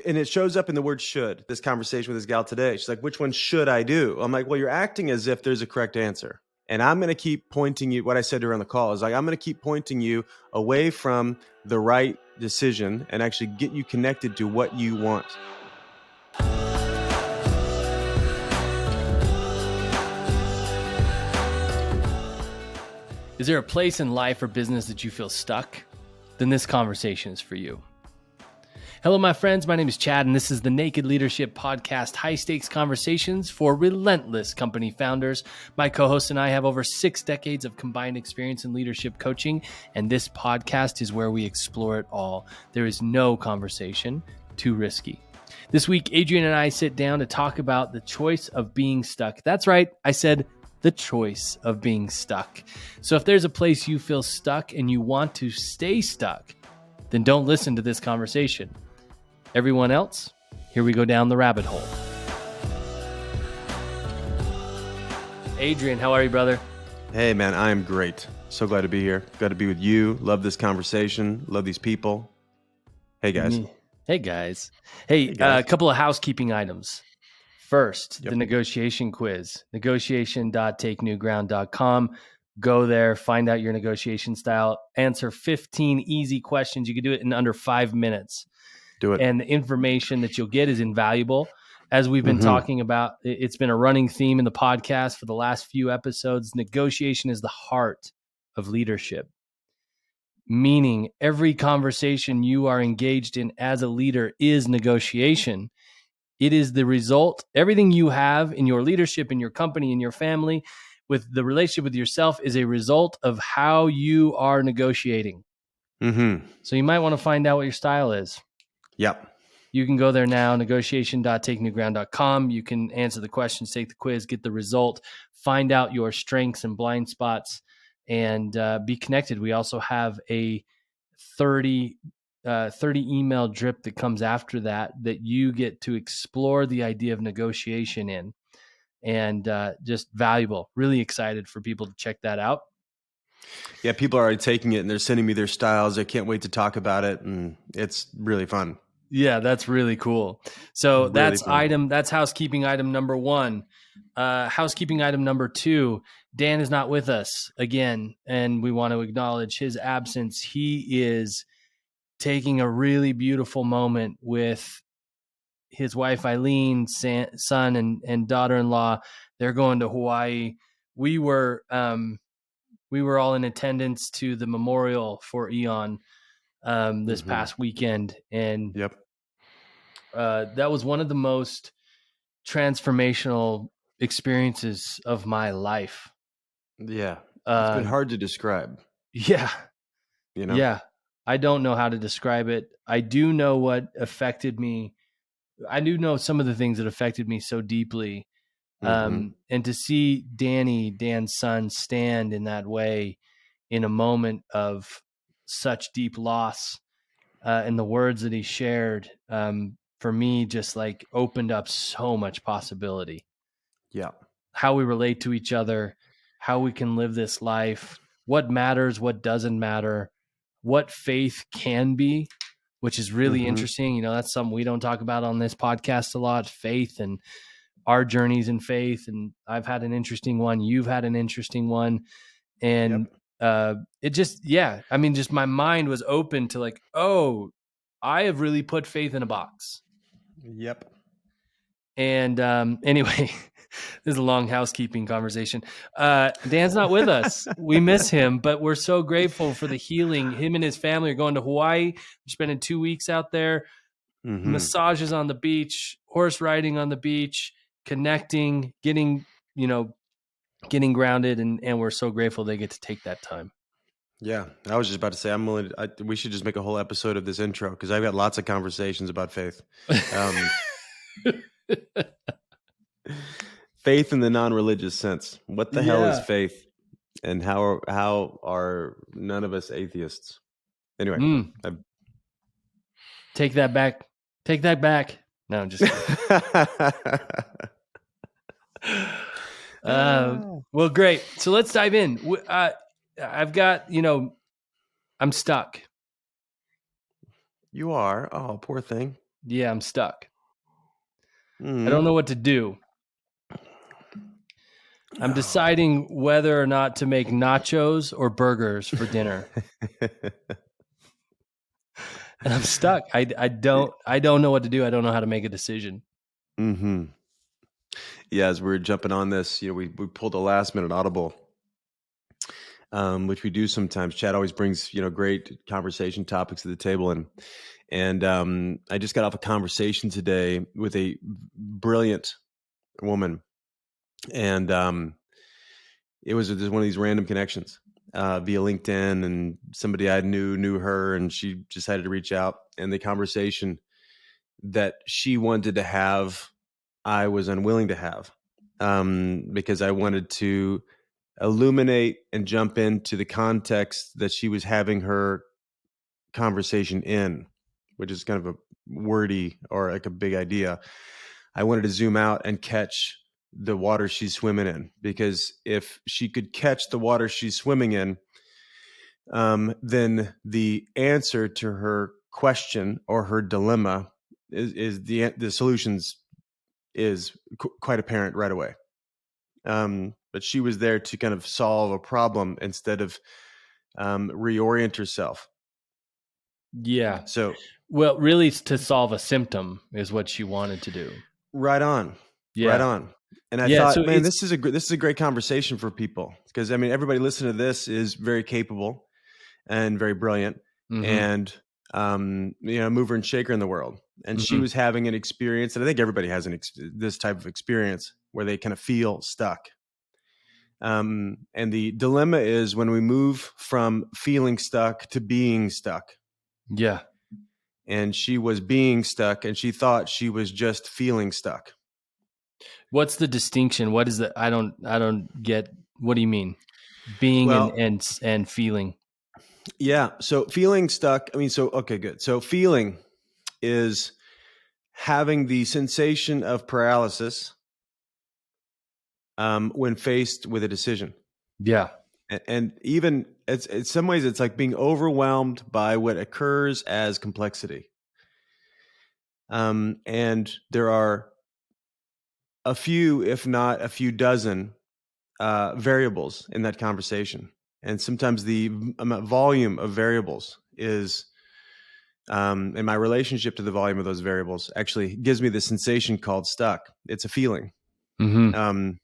and it shows up in the word should. This conversation with this gal today, she's like, which one should I do? I'm like, well, you're acting as if there's a correct answer. And I'm going to keep pointing you, what I said to her on the call is like, I'm going to keep pointing you away from the right decision and actually get you connected to what you want. Is there a place in life or business that you feel stuck? Then this conversation is for you. Hello, my friends. My name is Chad, and this is the Naked Leadership Podcast, high-stakes conversations for relentless company founders. My co-host and I have over 6 decades of combined experience in leadership coaching, and this podcast is where we explore it all. There is no conversation too risky. This week, Adrian and I sit down to talk about the choice of being stuck. That's right. I said the choice of being stuck. So if there's a place you feel stuck and you want to stay stuck, then don't listen to this conversation. Everyone else, here we go down the rabbit hole. Adrian, how are you, brother? Hey, man, I am great. So glad to be here. Glad to be with you. Love this conversation. Love these people. Hey, guys. Hey, guys. Hey, a couple of housekeeping items. First, the negotiation quiz, negotiation.takenewground.com. Go there, find out your negotiation style, answer 15 easy questions. You can do it in under 5 minutes. Do it. And the information that you'll get is invaluable. As we've been talking about, it's been a running theme in the podcast for the last few episodes. Negotiation is the heart of leadership, meaning every conversation you are engaged in as a leader is negotiation. It is the result. Everything you have in your leadership, in your company, in your family, with the relationship with yourself is a result of how you are negotiating. So you might want to find out what your style is. Yep. You can go there now, negotiation.takenewground.com. You can answer the questions, take the quiz, get the result, find out your strengths and blind spots, and be connected. We also have a 30 email drip that comes after that you get to explore the idea of negotiation in. And just valuable. Really excited for people to check that out. Yeah, people are already taking it and they're sending me their styles. I can't wait to talk about it, and it's really fun. Yeah, that's really cool. So that's housekeeping item number 1. Housekeeping item number 2, Dan is not with us again, and we want to acknowledge his absence. He is taking a really beautiful moment with his wife, Eileen, son and daughter-in-law. They're going to Hawaii. We were all in attendance to the memorial for Eon this past weekend. And that was one of the most transformational experiences of my life. Yeah. It's been hard to describe. Yeah. You know? Yeah. I don't know how to describe it. I do know what affected me. I do know some of the things that affected me so deeply. And to see Dan's son, stand in that way in a moment of such deep loss, and the words that he shared, for me, just like opened up so much possibility. Yeah. How we relate to each other, how we can live this life, what matters, what doesn't matter, what faith can be, which is really interesting. You know, that's something we don't talk about on this podcast a lot, faith and our journeys in faith. And I've had an interesting one. You've had an interesting one. And it just, just my mind was open to like, oh, I have really put faith in a box. Yep. And anyway, this is a long housekeeping conversation. Dan's not with us. We miss him, but we're so grateful for the healing. Him and his family are going to Hawaii. We're spending 2 weeks out there, massages on the beach, horse riding on the beach, connecting, getting grounded. And we're so grateful they get to take that time. Yeah. I was just about to say, we should just make a whole episode of this intro, because I've got lots of conversations about faith. Faith in the non-religious sense. What the hell is faith, and how are none of us atheists? Anyway, take that back. Take that back. No, I'm just kidding. Well, great. So let's dive in. I've got, I'm stuck. You are? Oh, poor thing. Yeah, I'm stuck. I don't Mhm. know what to do. I'm deciding whether or not to make nachos or burgers for dinner. And I'm stuck. I don't know what to do. I don't know how to make a decision. Mm-hmm. Yeah, as we were jumping on this, we pulled a last minute audible, which we do sometimes. Chad always brings great conversation topics to the table, and I just got off a conversation today with a brilliant woman, and it was just one of these random connections via LinkedIn, and somebody I knew her, and she decided to reach out, and the conversation that she wanted to have, I was unwilling to have, because I wanted to illuminate and jump into the context that she was having her conversation in, which is kind of a wordy or like a big idea. I wanted to zoom out and catch the water she's swimming in, because if she could catch the water she's swimming in, then the answer to her question or her dilemma is the solutions is quite apparent right away. But she was there to kind of solve a problem instead of reorient herself. Yeah. So Well, really, to solve a symptom is what she wanted to do. right on, right Yeah. on. And I Yeah. So thought, man, it's, this is a great conversation for people, because I mean, everybody listening to this is very capable and very brilliant, mm-hmm, and mover and shaker in the world. And she mm-hmm. was having an experience, and I think everybody has this type of experience where they kind of feel stuck. And the dilemma is when we move from feeling stuck to being stuck. Yeah. And she was being stuck, and she thought she was just feeling stuck. What's the distinction? What is the, I don't get, what do you mean? Being Well, and feeling. yeah. So feeling stuck, I mean, okay, good. So feeling is having the sensation of paralysis when faced with a decision. Yeah. And even it's in some ways, it's like being overwhelmed by what occurs as complexity. And there are a few, if not a few dozen, variables in that conversation. And sometimes the volume of variables is, and my relationship to the volume of those variables actually gives me the sensation called stuck. It's a feeling. Mm-hmm. Um,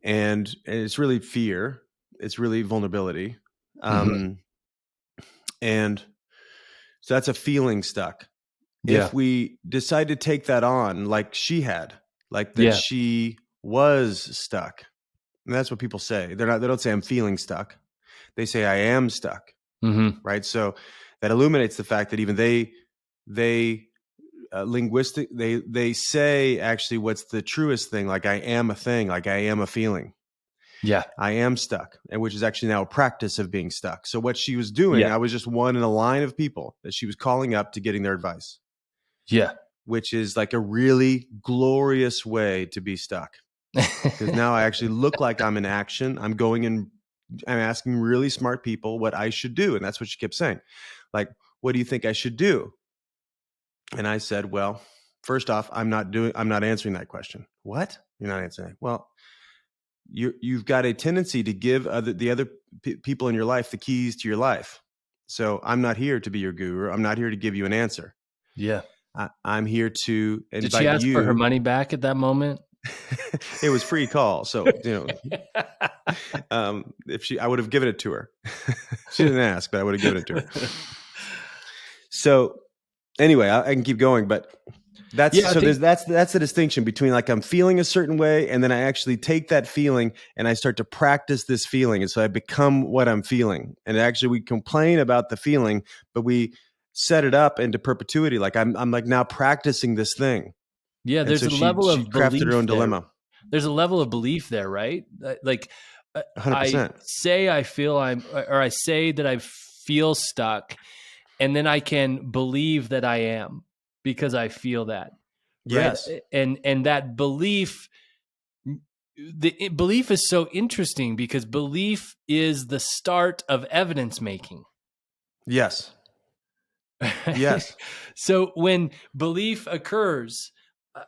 and it's really fear. It's really vulnerability. Mm-hmm. And so that's a feeling stuck. Yeah. If we decide to take that on, like she had, like that Yeah. she was stuck, and that's what people say. They don't say I'm feeling stuck. They say I am stuck. Mm-hmm. Right. So that illuminates the fact that even they linguistic, they say actually what's the truest thing. Like I am a thing, like I am a feeling. Yeah. I am stuck, and which is actually now a practice of being stuck. So what she was doing, Yeah. I was just one in a line of people that she was calling up to getting their advice, Yeah. which is like a really glorious way to be stuck. Because now I actually look like I'm in action. I'm going in, I'm asking really smart people what I should do. And that's what she kept saying. Like, what do you think I should do? And I said, well, first off, I'm not answering that question. What? You're not answering. Well, you've got a tendency to give the other people in your life the keys to your life. So I'm not here to be your guru. I'm not here to give you an answer. Yeah. I'm here to Did she invite ask for her you. money back at that moment? It was free call. So, I would have given it to her. She didn't ask, but I would have given it to her. So anyway, I can keep going, but that's the distinction between like I'm feeling a certain way, and then I actually take that feeling and I start to practice this feeling, and so I become what I'm feeling. And actually, we complain about the feeling, but we set it up into perpetuity. Like I'm like now practicing this thing. Yeah, And there's so a she level of crafted her own belief there. dilemma. There's a level of belief there, right? Like, I 100%. say I feel I say that I feel stuck, and then I can believe that I am because I feel that, right? Yes. And that belief, the belief is so interesting because belief is the start of evidence making. Yes. Yes. So when belief occurs,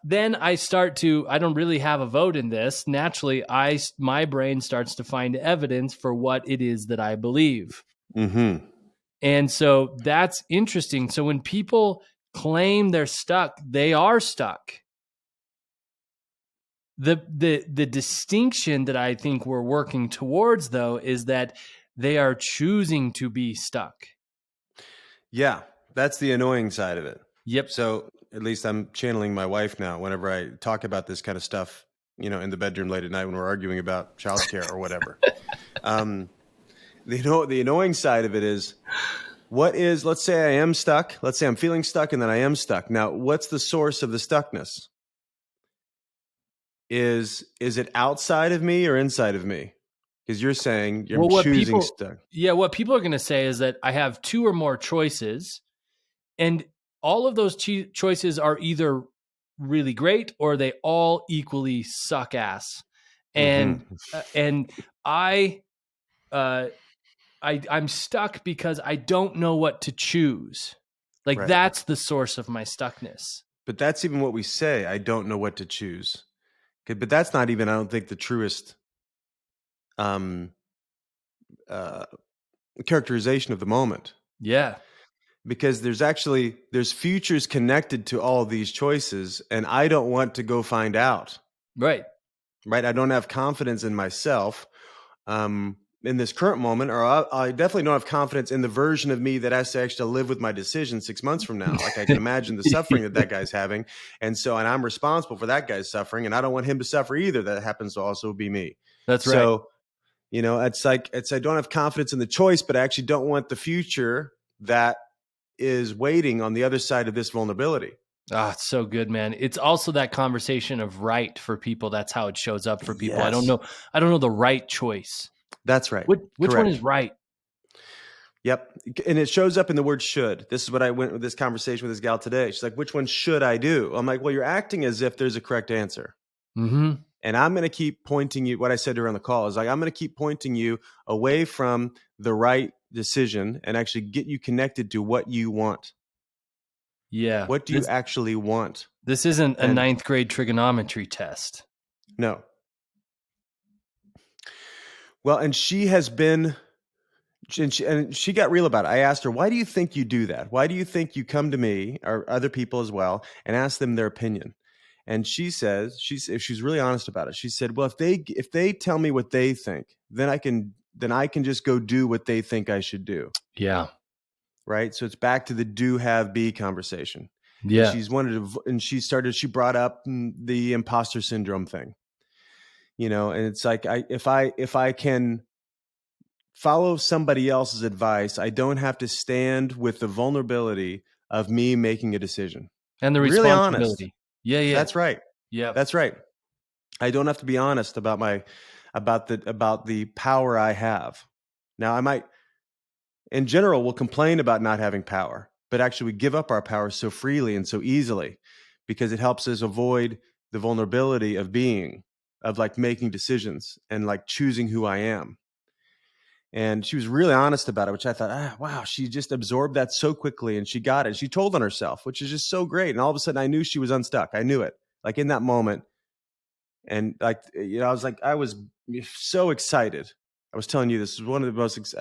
then I don't really have a vote in this. Naturally, my brain starts to find evidence for what it is that I believe. Mm-hmm. And so that's interesting. So when people claim they're stuck, they are stuck. The distinction that I think we're working towards, though, is that they are choosing to be stuck. Yeah, that's the annoying side of it. Yep. So at least I'm channeling my wife now whenever I talk about this kind of stuff, in the bedroom late at night when we're arguing about childcare or whatever. The annoying side of it is, let's say I am stuck. Let's say I'm feeling stuck and then I am stuck. Now, what's the source of the stuckness? Is it outside of me or inside of me? Because you're saying you're choosing stuck. Yeah, what people are going to say is that I have two or more choices, and all of those choices are either really great or they all equally suck ass. And and I'm stuck because I don't know what to choose. Like Right. that's the source of my stuckness. But that's even what we say. I don't know what to choose. Okay, but that's not even, I don't think, the truest characterization of the moment. Yeah. Because there's futures connected to all of these choices, and I don't want to go find out. Right. I don't have confidence in myself in this current moment, or I definitely don't have confidence in the version of me that has to actually live with my decision 6 months from now. Like, I can imagine the suffering that guy's having. And I'm responsible for that guy's suffering, and I don't want him to suffer either. That happens to also be me. That's right. So, I don't have confidence in the choice, but I actually don't want the future that is waiting on the other side of this vulnerability. Ah, it's so good, man. It's also that conversation of right for people. That's how it shows up for people. Yes. I don't know the right choice. That's right. Which one is right? Yep. And it shows up in the word should. This is what I went with this conversation with this gal today. She's like, which one should I do? I'm like, well, you're acting as if there's a correct answer. Mm-hmm. And I'm going to keep pointing you, what I said to her on the call is like, I'm going to keep pointing you away from the right decision and actually get you connected to what you want. Yeah. What do you actually want? This isn't a ninth grade trigonometry test. No. Well, and she has been, and she got real about it. I asked her, why do you think you do that? Why do you think you come to me or other people as well and ask them their opinion? And she says, she's really honest about it. She said, well, if they tell me what they think, then I can just go do what they think I should do. Yeah. Right. So it's back to the do, have, be conversation. Yeah. And she brought up the imposter syndrome thing, and it's like, if I can follow somebody else's advice, I don't have to stand with the vulnerability of me making a decision. And the really responsibility. Honest. Yeah. That's right. Yeah. That's right. I don't have to be honest about the power I have. Now, I might, in general, will complain about not having power, but actually we give up our power so freely and so easily because it helps us avoid the vulnerability of like making decisions and like choosing who I am. And she was really honest about it, which I thought, wow, she just absorbed that so quickly and she got it. She told on herself, which is just so great. And all of a sudden I knew she was unstuck. I knew it, like in that moment. And like, I was so excited. I was telling you, this was one of the most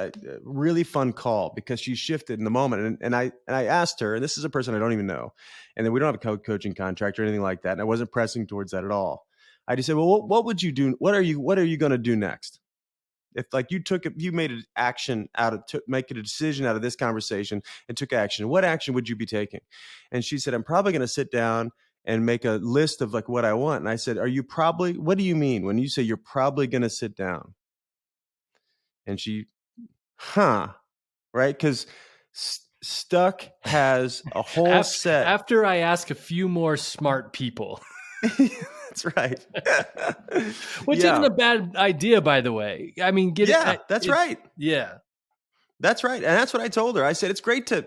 really fun call because she shifted in the moment. And I asked her, and this is a person I don't even know, and then we don't have a coaching contract or anything like that. And I wasn't pressing towards that at all. I just said, well, what would you do? What are you going to do next? If like you made an action make a decision out of this conversation and took action, what action would you be taking? And she said, I'm probably going to sit down and make a list of like what I want. And I said, what do you mean when you say you're probably going to sit down? And she, right? Because stuck has a whole set. After I ask a few more smart people. That's right. Which isn't a bad idea, by the way. I mean, that's right. Yeah. That's right. And that's what I told her. I said, it's great to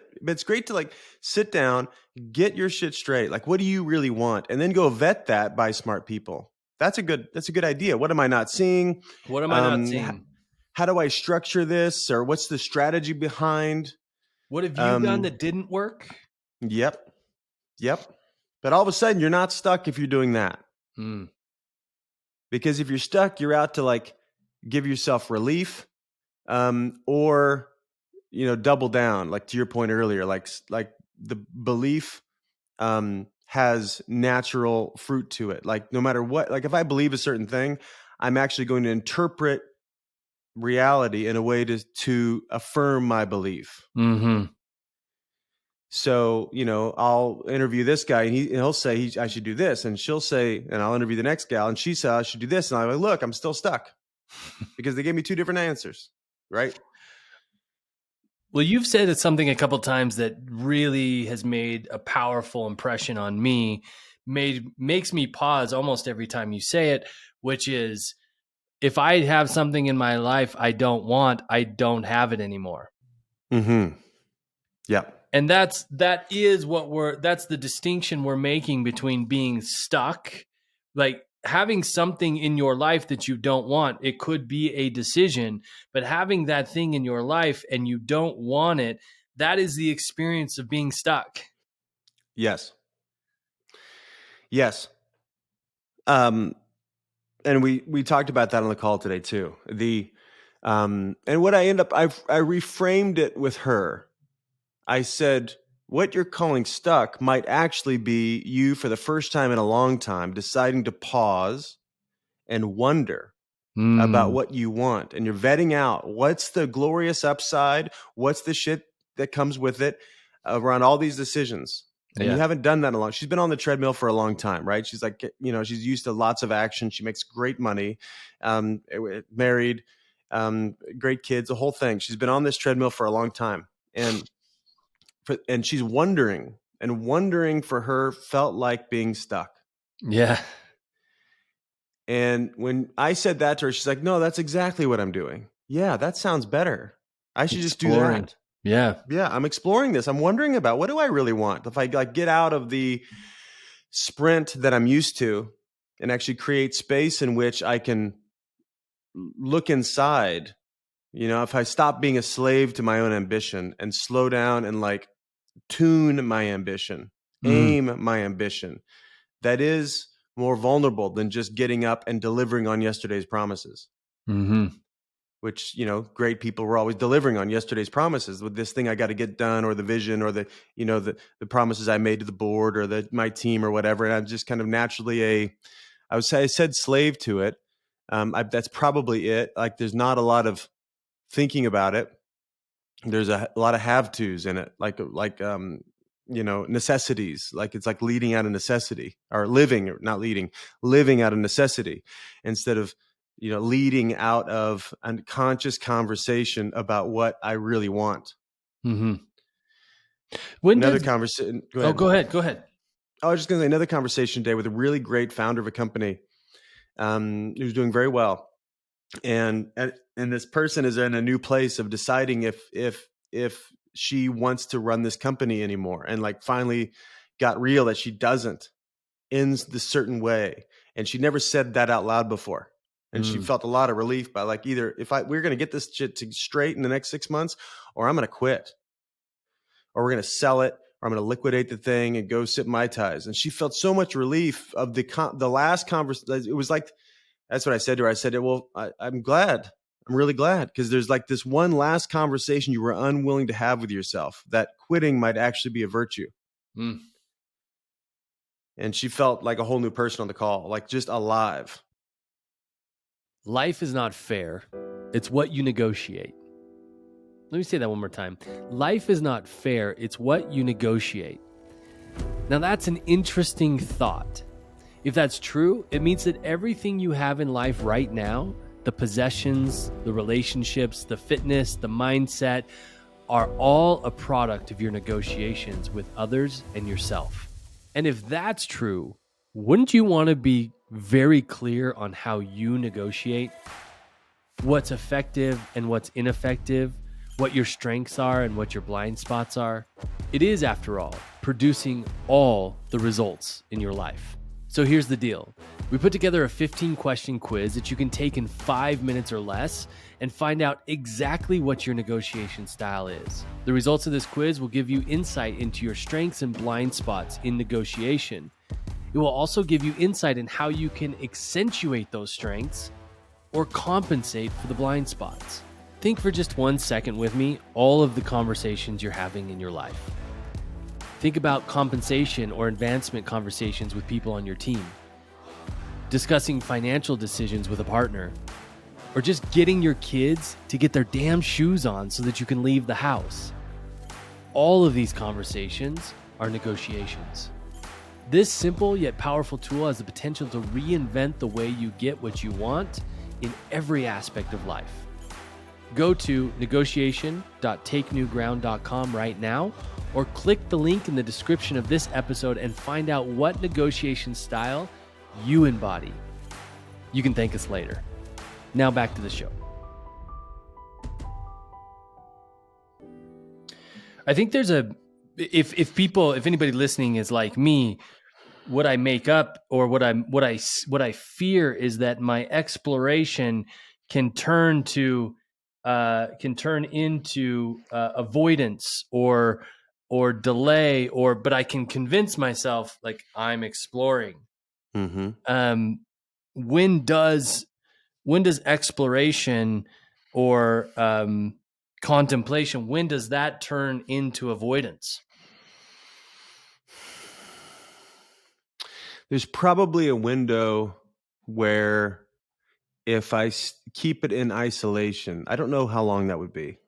like sit down, get your shit straight. Like, what do you really want? And then go vet that by smart people. That's a good idea. What am I not seeing? What am I not seeing? How do I structure this? Or what's the strategy behind What have you done that didn't work? Yep. But all of a sudden, you're not stuck if you're doing that. Because if you're stuck, you're out to like give yourself relief, or double down. Like to your point earlier, like the belief has natural fruit to it. Like no matter what, like if I believe a certain thing, I'm actually going to interpret reality in a way to affirm my belief. Mm-hmm. So, I'll interview this guy and he'll say I should do this. And she'll say, and I'll interview the next gal and she said I should do this. And I'm like, look, I'm still stuck because they gave me two different answers. Right. Well, you've said something a couple times that really has made a powerful impression on me, makes me pause almost every time you say it, which is if I have something in my life I don't want, I don't have it anymore. Mm-hmm. Yeah. And that's the distinction we're making between being stuck, like having something in your life that you don't want. It could be a decision, but having that thing in your life and you don't want it, that is the experience of being stuck. Yes. And we talked about that on the call today too. And what I reframed it with her. I said, what you're calling stuck might actually be you for the first time in a long time deciding to pause and wonder about what you want. And you're vetting out what's the glorious upside, what's the shit that comes with it around all these decisions. And you haven't done that in a long. She's been on the treadmill for a long time, right? She's like, she's used to lots of action. She makes great money, married, great kids, the whole thing. She's been on this treadmill for a long time. And she's wondering for her felt like being stuck. Yeah. And when I said that to her, she's like, no, that's exactly what I'm doing. Yeah, that sounds better. I should just do that. Yeah. I'm exploring this. I'm wondering about what do I really want? If I like get out of the sprint that I'm used to and actually create space in which I can look inside, if I stop being a slave to my own ambition and slow down and like tune my ambition, aim my ambition, that is more vulnerable than just getting up and delivering on yesterday's promises. Which, great people were always delivering on yesterday's promises with this thing I got to get done, or the vision, or the promises I made to the board or my team or whatever. And I'm just kind of naturally I said slave to it. That's probably it. Like there's not a lot of thinking about it. There's a lot of have tos in it, like necessities. Like it's like leading out of necessity, or living out of necessity, instead of leading out of a conscious conversation about what I really want. Another conversation. Go ahead. I was just going to say another conversation today with a really great founder of a company who's doing very well. And this person is in a new place of deciding if she wants to run this company anymore, and like finally got real that she doesn't in this certain way. And she never said that out loud before. And she felt a lot of relief by like, either we're going to get this shit straight in the next 6 months, or I'm going to quit, or we're going to sell it, or I'm going to liquidate the thing and go sip Mai Tais. And she felt so much relief of the last conversation. It was like, that's what I said to her. I said, well, I'm glad. I'm really glad, because there's like this one last conversation you were unwilling to have with yourself, that quitting might actually be a virtue. And she felt like a whole new person on the call, like just alive. Life is not fair. It's what you negotiate. Let me say that one more time. Life is not fair. It's what you negotiate. Now that's an interesting thought. If that's true, it means that everything you have in life right now, the possessions, the relationships, the fitness, the mindset, are all a product of your negotiations with others and yourself. And if that's true, wouldn't you want to be very clear on how you negotiate? What's effective and what's ineffective? What your strengths are and what your blind spots are? It is, after all, producing all the results in your life. So here's the deal. We put together a 15-question quiz that you can take in 5 minutes or less and find out exactly what your negotiation style is. The results of this quiz will give you insight into your strengths and blind spots in negotiation. It will also give you insight in how you can accentuate those strengths or compensate for the blind spots. Think for just 1 second with me all of the conversations you're having in your life. Think about compensation or advancement conversations with people on your team, discussing financial decisions with a partner, or just getting your kids to get their damn shoes on so that you can leave the house. All of these conversations are negotiations. This simple yet powerful tool has the potential to reinvent the way you get what you want in every aspect of life. Go to negotiation.takenewground.com right now, or click the link in the description of this episode and find out what negotiation style you embody. You can thank us later. Now back to the show. I think there's if anybody listening is like me, what I make up or what I fear is that my exploration can turn into avoidance or delay, but I can convince myself like I'm exploring. Mm-hmm. When does exploration or contemplation, when does that turn into avoidance? There's probably a window where if I keep it in isolation, I don't know how long that would be.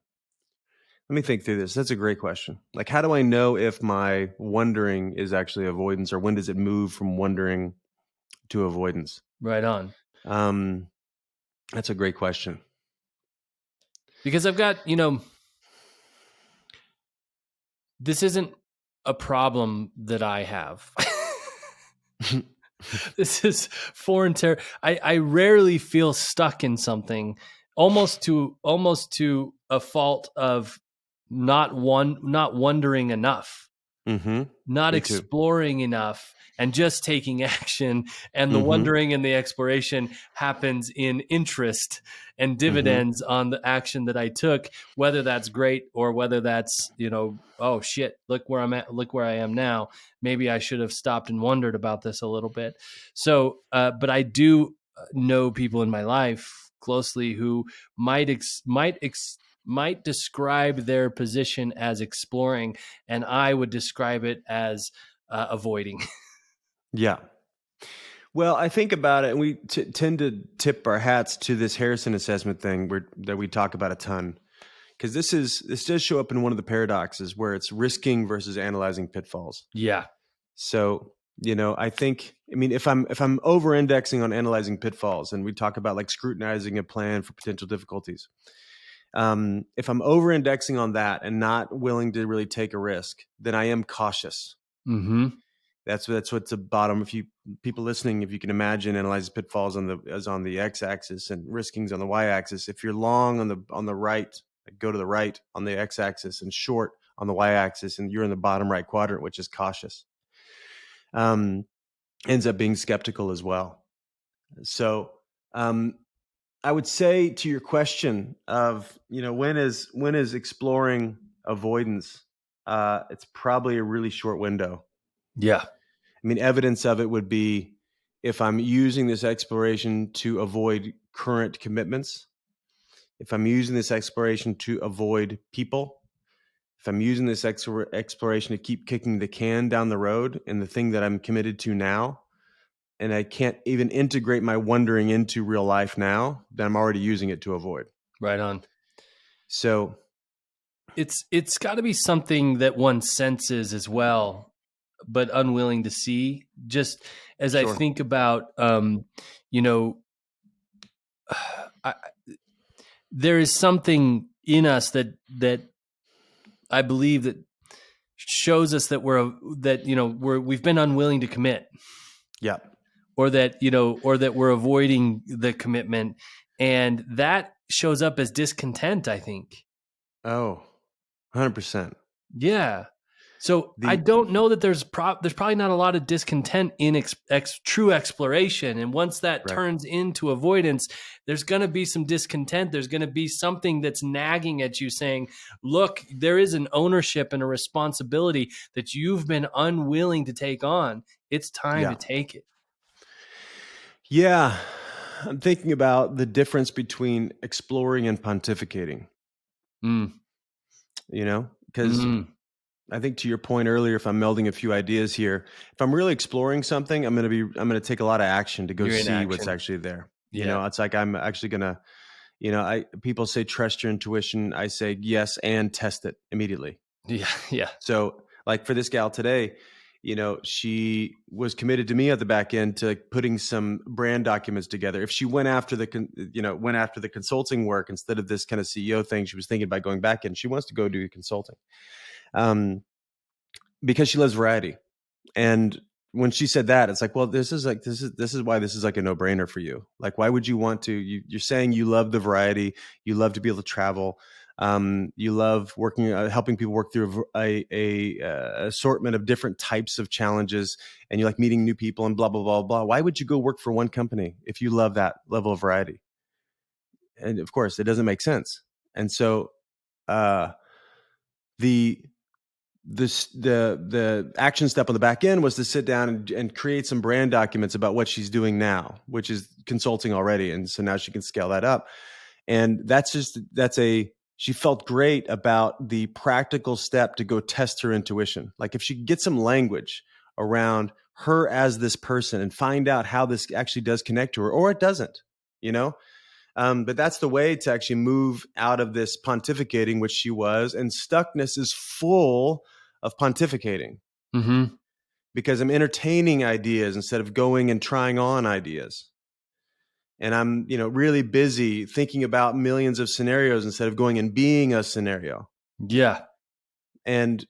Let me think through this. That's a great question. Like, how do I know if my wondering is actually avoidance, or when does it move from wondering to avoidance? Right on. That's a great question. Because I've got, this isn't a problem that I have. This is foreign territory. I rarely feel stuck in something, almost to a fault of not wondering enough, Mm-hmm. not Me too. exploring enough, and just taking action. And the Mm-hmm. wondering and the exploration happens in interest and dividends on the action that I took, whether that's great or whether that's, oh shit, look where I'm at, look where I am now. Maybe I should have stopped and wondered about this a little bit. So, but I do know people in my life closely who might describe their position as exploring, and I would describe it as avoiding. Yeah. Well, I think about it, and we tend to tip our hats to this Harrison assessment thing that we talk about a ton, because this does show up in one of the paradoxes where it's risking versus analyzing pitfalls. Yeah. So, I mean, if I'm over-indexing on analyzing pitfalls, and we talk about like scrutinizing a plan for potential difficulties, if I'm over-indexing on that and not willing to really take a risk, then I am cautious. Mm-hmm. That's what's the bottom. People listening, if you can imagine, analyzes pitfalls on the x-axis and riskings on the y-axis. If you're long on the right, go to the right on the x-axis, and short on the y-axis, and you're in the bottom right quadrant, which is cautious. Ends up being skeptical as well. So I would say to your question of when is exploring avoidance, it's probably a really short window. Yeah. I mean, evidence of it would be if I'm using this exploration to avoid current commitments, if I'm using this exploration to avoid people, if I'm using this exploration to keep kicking the can down the road and the thing that I'm committed to now, and I can't even integrate my wondering into real life now, then I'm already using it to avoid. Right on. So it's got to be something that one senses as well, but unwilling to see. Just as Sure. I think about, there is something in us that I believe that shows us that we've been unwilling to commit. Yeah. Or that we're avoiding the commitment, and that shows up as discontent, I think. Oh, 100%. Yeah. So I The don't know that there's probably not a lot of discontent in true exploration. And once that right. turns into avoidance, there's going to be some discontent. There's going to be something that's nagging at you saying, look, there is an ownership and a responsibility that you've been unwilling to take on. It's time to Yeah. take it. Yeah. I'm thinking about the difference between exploring and pontificating, Mm. because Mm. I think to your point earlier, if I'm melding a few ideas here, if I'm really exploring something, I'm going to take a lot of action to go You're in see what's action. actually there. Yeah. It's like I'm actually going to, people say trust your intuition. I say yes and test it immediately. Yeah. Yeah. So like for this gal today, she was committed to me at the back end to putting some brand documents together. If she went after the consulting work instead of this kind of CEO thing, she was thinking about going back in. She wants to go do consulting. Because she loves variety. And when she said that, it's like, well, this is why this is like a no-brainer for you. Like, why would you want to? You're saying you love the variety, you love to be able to travel, you love working, helping people work through a assortment of different types of challenges, and you like meeting new people and blah blah blah blah. Why would you go work for one company if you love that level of variety? And of course, it doesn't make sense. And so, the the action step on the back end was to sit down and create some brand documents about what she's doing now, which is consulting already. And so now she can scale that up. And she felt great about the practical step to go test her intuition. Like if she could get some language around her as this person and find out how this actually does connect to her, or it doesn't, but that's the way to actually move out of this pontificating, which she was. And stuckness is full of pontificating, Mm-hmm. because I'm entertaining ideas instead of going and trying on ideas. And I'm, really busy thinking about millions of scenarios instead of going and being a scenario. Yeah. And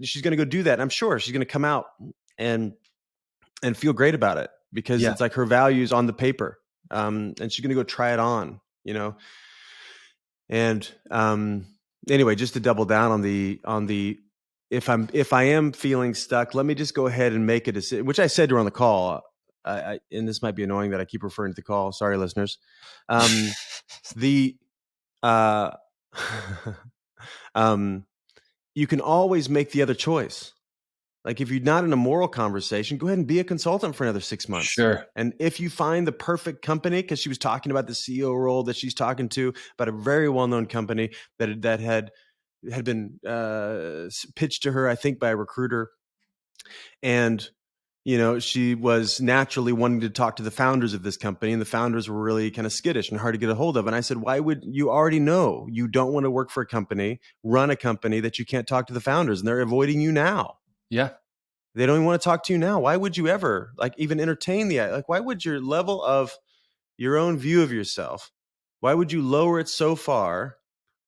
she's going to go do that. I'm sure she's going to come out and feel great about it, because Yeah. it's like her values on the paper. And she's going to go try it on, And anyway, just to double down on the if I am feeling stuck, let me just go ahead and make a decision, which I said to her on the call. And this might be annoying that I keep referring to the call. Sorry, listeners. The uh, you can always make the other choice. Like if you're not in a moral conversation, go ahead and be a consultant for another 6 months. Sure. And if you find the perfect company, because she was talking about the CEO role that she's talking to, about a very well-known company that had been pitched to her, I think, by a recruiter. And, she was naturally wanting to talk to the founders of this company, and the founders were really kind of skittish and hard to get a hold of. And I said, why would you already know you don't want to work for a company, run a company that you can't talk to the founders, and they're avoiding you now. Yeah. They don't even want to talk to you now. Why would you ever even entertain why would your level of your own view of yourself, why would you lower it so far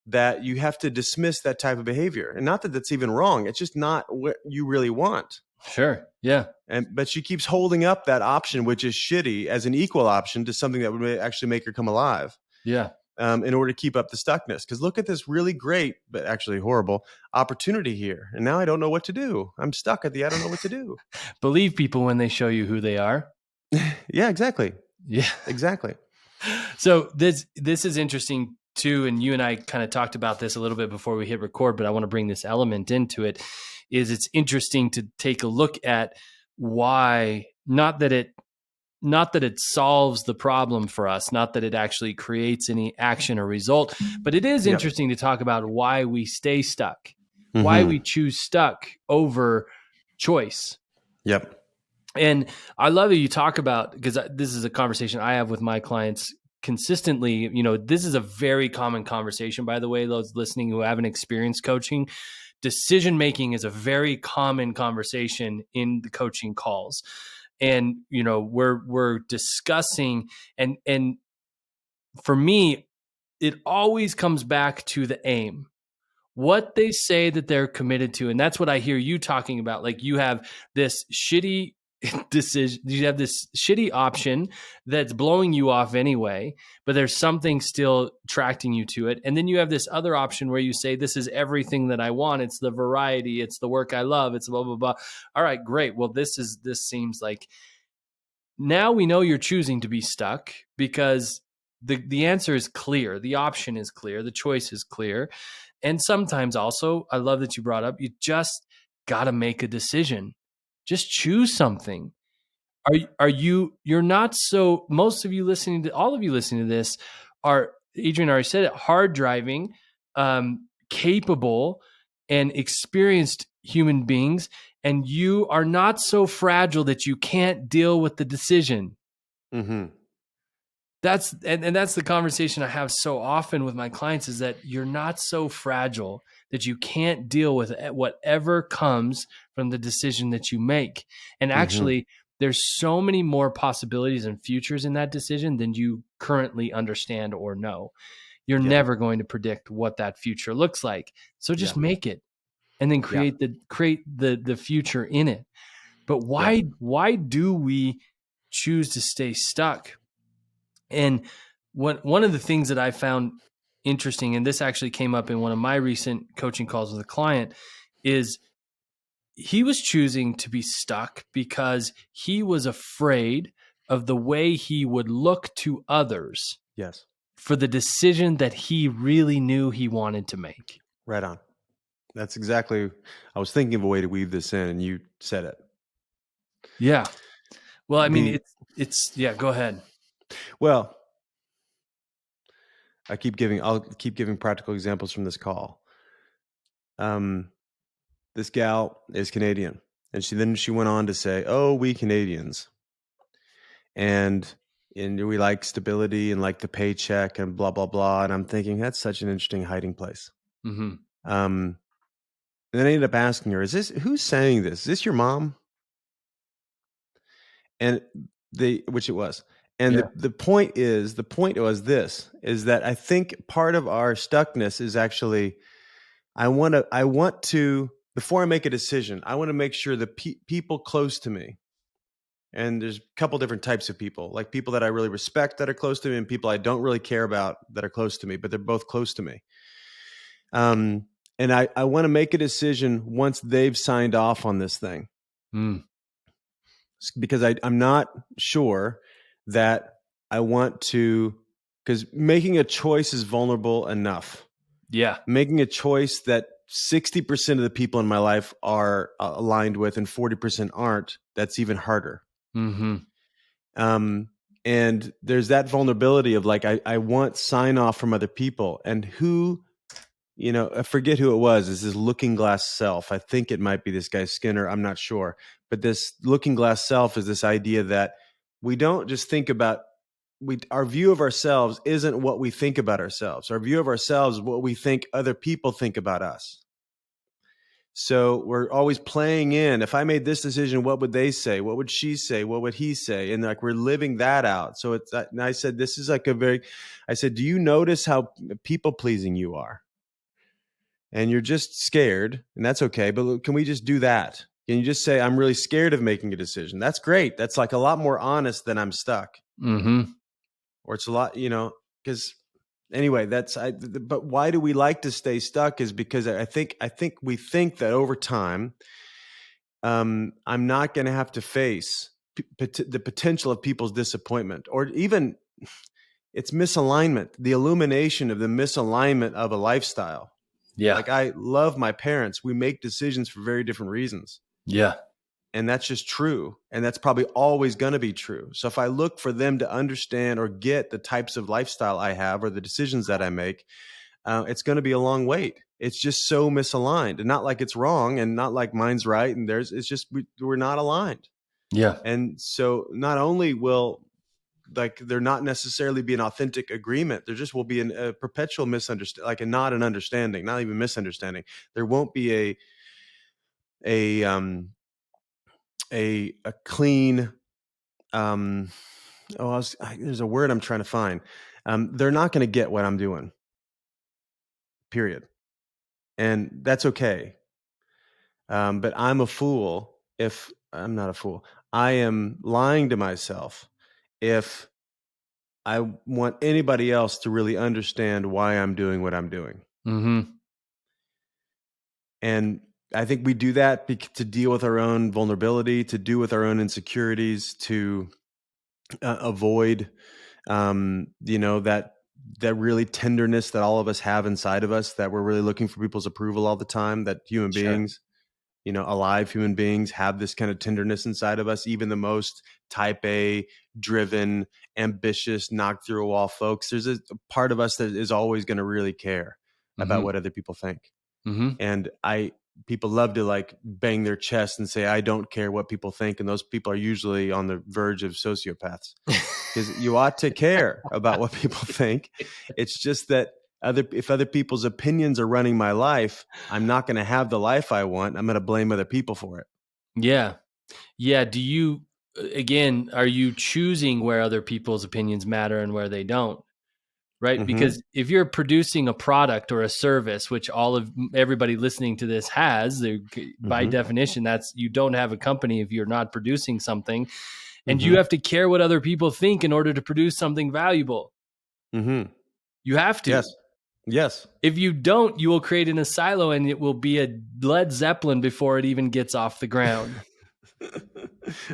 that you have to dismiss that type of behavior? And not that that's even wrong. It's just not what you really want. Sure. Yeah. But she keeps holding up that option, which is shitty, as an equal option to something that would actually make her come alive. Yeah. In order to keep up the stuckness. Because look at this really great, but actually horrible opportunity here. And now I don't know what to do. I'm stuck I don't know what to do. Believe people when they show you who they are. Yeah, exactly. Yeah. Exactly. So this is interesting too. And you and I kind of talked about this a little bit before we hit record, but I want to bring this element into it. It's interesting to take a look at why, not that it solves the problem for us, not that it actually creates any action or result, but it is interesting to talk about why we stay stuck, why we choose stuck over choice. Yep. And I love that you talk about, because this is a conversation I have with my clients consistently. This is a very common conversation, by the way, those listening who haven't experienced coaching. Decision making is a very common conversation in the coaching calls. And, we're discussing, and for me, it always comes back to the aim, what they say that they're committed to. And that's what I hear you talking about. Like you have this shitty decision. You have this shitty option that's blowing you off anyway, but there's something still attracting you to it. And then you have this other option where you say, this is everything that I want. It's the variety. It's the work I love. It's blah, blah, blah. All right, great. Well, this seems like now we know you're choosing to be stuck because the answer is clear. The option is clear. The choice is clear. And sometimes also, I love that you brought up, you just got to make a decision. Just choose something. You're not so, most of you listening to, all of you listening to this are, Adrian already said it, hard driving, capable and experienced human beings. And you are not so fragile that you can't deal with the decision. Mm-hmm. That's the conversation I have so often with my clients, is that you're not so fragile that you can't deal with whatever comes from the decision that you make. And actually, there's so many more possibilities and futures in that decision than you currently understand or know. You're never going to predict what that future looks like. So just make it, and then create the future in it. But why do we choose to stay stuck? And one of the things that I found interesting, and this actually came up in one of my recent coaching calls with a client, is he was choosing to be stuck because he was afraid of the way he would look to others Yes. for the decision that he really knew he wanted to make. Right on. That's exactly, I was thinking of a way to weave this in, and you said it. Yeah. Well, I mean, it's go ahead. Well, I'll keep giving practical examples from this call. This gal is Canadian, and she went on to say, "Oh, we Canadians, and we like stability and like the paycheck and blah blah blah." And I'm thinking that's such an interesting hiding place. Mm-hmm. And then I ended up asking her, who's saying this? Is this your mom? And which it was. And the point was this, is that I think part of our stuckness is actually, I want to, before I make a decision, I want to make sure the people close to me, and there's a couple different types of people, like people that I really respect that are close to me, and people I don't really care about that are close to me, but they're both close to me. And I want to make a decision once they've signed off on this thing. Because I'm not sure that I want to, because making a choice is vulnerable enough. Yeah. Making a choice that 60% of the people in my life are aligned with and 40% aren't, that's even harder. Mm-hmm. And there's that vulnerability of like, I want sign off from other people, and who, I forget who it was. Is this looking glass self? I think it might be this guy Skinner. I'm not sure. But this looking glass self is this idea that we don't just think about, our view of ourselves isn't what we think about ourselves. Our view of ourselves is what we think other people think about us. So we're always playing in, if I made this decision, what would they say? What would she say? What would he say? And like, we're living that out. So it's, and I said, this is like I said, do you notice how people pleasing you are? And you're just scared, and that's okay. But can we just do that? Can you just say, I'm really scared of making a decision? That's great. That's like a lot more honest than I'm stuck. Mm-hmm. Or it's a lot, because anyway, but why do we like to stay stuck is because I think we think that over time, I'm not going to have to face the potential of people's disappointment, or even it's misalignment, the illumination of the misalignment of a lifestyle. Yeah. Like, I love my parents. We make decisions for very different reasons. Yeah. And that's just true. And that's probably always going to be true. So if I look for them to understand or get the types of lifestyle I have or the decisions that I make, it's going to be a long wait. It's just so misaligned, and not like it's wrong and not like mine's right and theirs. It's just, we're not aligned. Yeah. And so not only will there not necessarily be an authentic agreement, there just will be a perpetual misunderstanding, like not an understanding, not even misunderstanding. There won't be a clean, there's a word I'm trying to find. They're not going to get what I'm doing, period. And that's okay. But I'm not a fool. I am lying to myself if I want anybody else to really understand why I'm doing what I'm doing. Mm-hmm. And I think we do that to deal with our own vulnerability, to do with our own insecurities, to avoid, that really tenderness that all of us have inside of us, that we're really looking for people's approval all the time, that human Sure. beings, alive human beings have this kind of tenderness inside of us. Even the most type A, driven, ambitious, knock through a wall folks, there's a part of us that is always going to really care about Mm-hmm. what other people think. Mm-hmm. And people love to like bang their chest and say, I don't care what people think. And those people are usually on the verge of sociopaths, because you ought to care about what people think. It's just that if other people's opinions are running my life, I'm not going to have the life I want. I'm going to blame other people for it. Yeah. Yeah. Do you, again, are you choosing where other people's opinions matter and where they don't? Right. Mm-hmm. Because if you're producing a product or a service, which everybody listening to this has, by Mm-hmm. definition, that's, you don't have a company if you're not producing something, and Mm-hmm. you have to care what other people think in order to produce something valuable. Mm-hmm. You have to. Yes. Yes. If you don't, you will create in a silo, and it will be a Led Zeppelin before it even gets off the ground.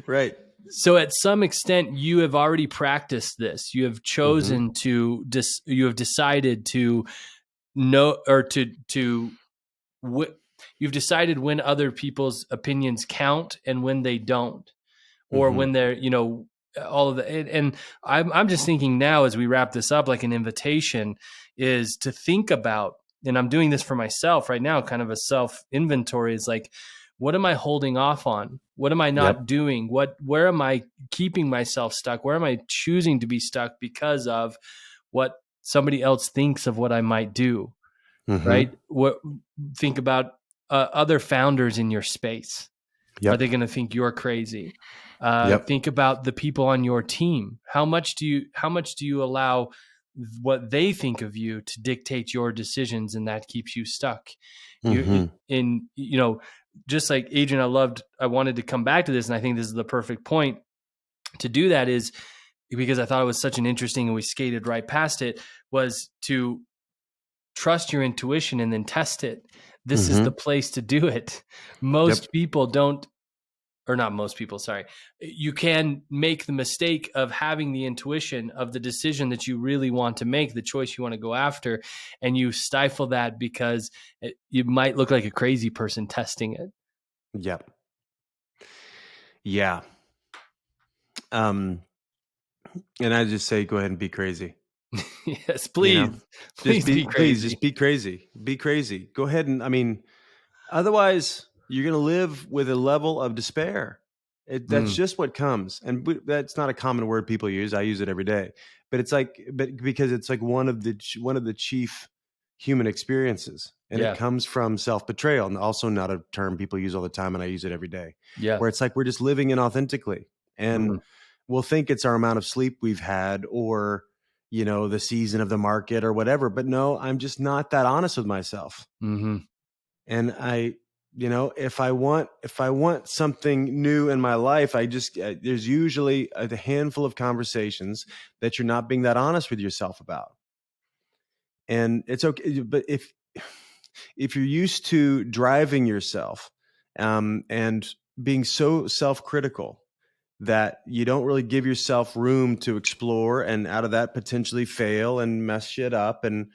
Right. So at some extent, you have already practiced this. You have chosen Mm-hmm. you have decided to know, or you've decided when other people's opinions count and when they don't, or Mm-hmm. when they're, all of the, and I'm just thinking now as we wrap this up, like an invitation is to think about, and I'm doing this for myself right now, kind of a self inventory, is like, what am I holding off on? What am I not Yep. doing? Where am I keeping myself stuck? Where am I choosing to be stuck because of what somebody else thinks of what I might do? Mm-hmm. Right? Think about other founders in your space. Are they Yep. going to think you're crazy? Yep. Think about the people on your team. How much do you allow what they think of you to dictate your decisions, and that keeps you stuck? Mm-hmm. Just like Adrian, I wanted to come back to this, and I think this is the perfect point to do that, is because I thought it was such an interesting, and we skated right past it, was to trust your intuition and then test it. This is the Mm-hmm. place to do it. Yep. Most people don't, or not most people, sorry. You can make the mistake of having the intuition of the decision that you really want to make, the choice you want to go after, and you stifle that because you might look like a crazy person testing it. Yep. Yeah. And I just say, go ahead and be crazy. Yes, You know, please. Please be just crazy. be crazy. Be crazy. Go ahead and otherwise you're going to live with a level of despair. That's Mm, just what comes. And that's not a common word people use. I use it every day, but because it's like one of the chief human experiences, and it yeah. comes from self-betrayal, and also not a term people use all the time. And I use it every day, Yeah. where it's like, we're just living inauthentically, and Mm, we'll think it's our amount of sleep we've had, or, the season of the market or whatever. But no, I'm just not that honest with myself. mm-hmm. And if I want something new in my life, there's usually a handful of conversations that you're not being that honest with yourself about. And it's okay. But if you're used to driving yourself, and being so self-critical that you don't really give yourself room to explore, and out of that potentially fail and mess shit up, and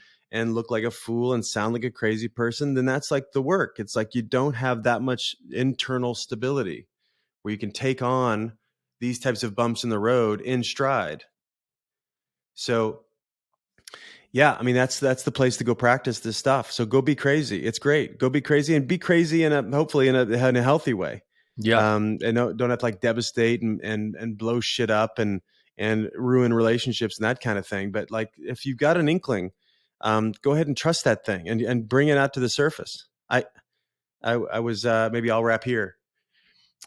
look like a fool and sound like a crazy person, then that's like the work. It's like you don't have that much internal stability where you can take on these types of bumps in the road in stride. So yeah, that's the place to go practice this stuff. So go be crazy. It's great. Go be crazy, and be crazy hopefully in a healthy way. Yeah. And don't have to like devastate and blow shit up and ruin relationships and that kind of thing. But like, if you've got an inkling, go ahead and trust that thing and bring it out to the surface. I was maybe I'll wrap here.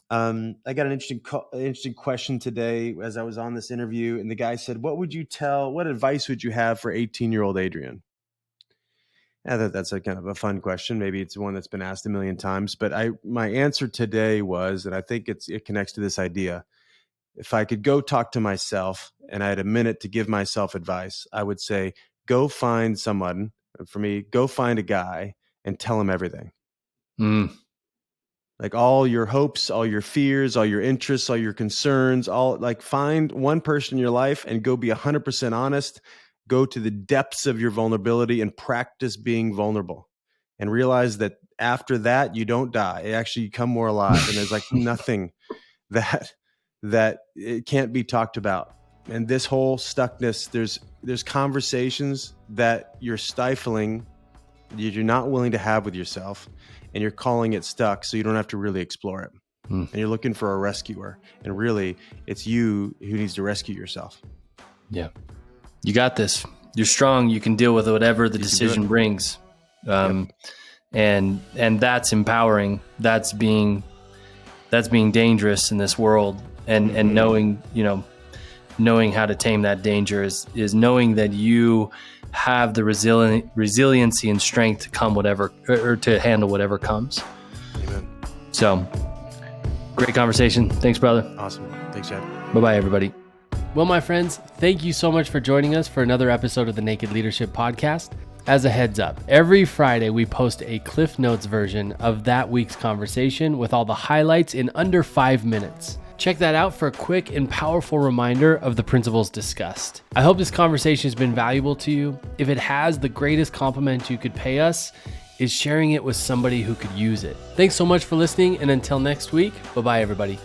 I got an interesting question today as I was on this interview, and the guy said, what advice would you have for 18-year-old Adrian? Yeah, that's a kind of a fun question. Maybe it's one that's been asked a million times, but my answer today was, and I think it connects to this idea. If I could go talk to myself and I had a minute to give myself advice, I would say, go find someone. For me, go find a guy and tell him everything. Like all your hopes, all your fears, all your interests, all your concerns, find one person in your life and go be 100% honest. Go to the depths of your vulnerability and practice being vulnerable, and realize that after that, you don't die. You actually come more alive. And there's like nothing that it can't be talked about. And this whole stuckness, there's conversations that you're stifling, that you're not willing to have with yourself, and you're calling it stuck so you don't have to really explore it. And you're looking for a rescuer, and really it's you who needs to rescue yourself. Yeah. You got this. You're strong. You can deal with whatever the decision brings. And that's empowering. That's being dangerous in this world. And knowing how to tame that danger is knowing that you have the resiliency and strength to come whatever, or to handle whatever comes. Amen. So great conversation. Thanks, brother. Awesome. Thanks, Chad. Bye-bye, everybody. Well, my friends, thank you so much for joining us for another episode of the Naked Leadership Podcast. As a heads up, every Friday we post a Cliff Notes version of that week's conversation with all the highlights in under 5 minutes. Check that out for a quick and powerful reminder of the principles discussed. I hope this conversation has been valuable to you. If it has, the greatest compliment you could pay us is sharing it with somebody who could use it. Thanks so much for listening, and until next week, bye-bye, everybody.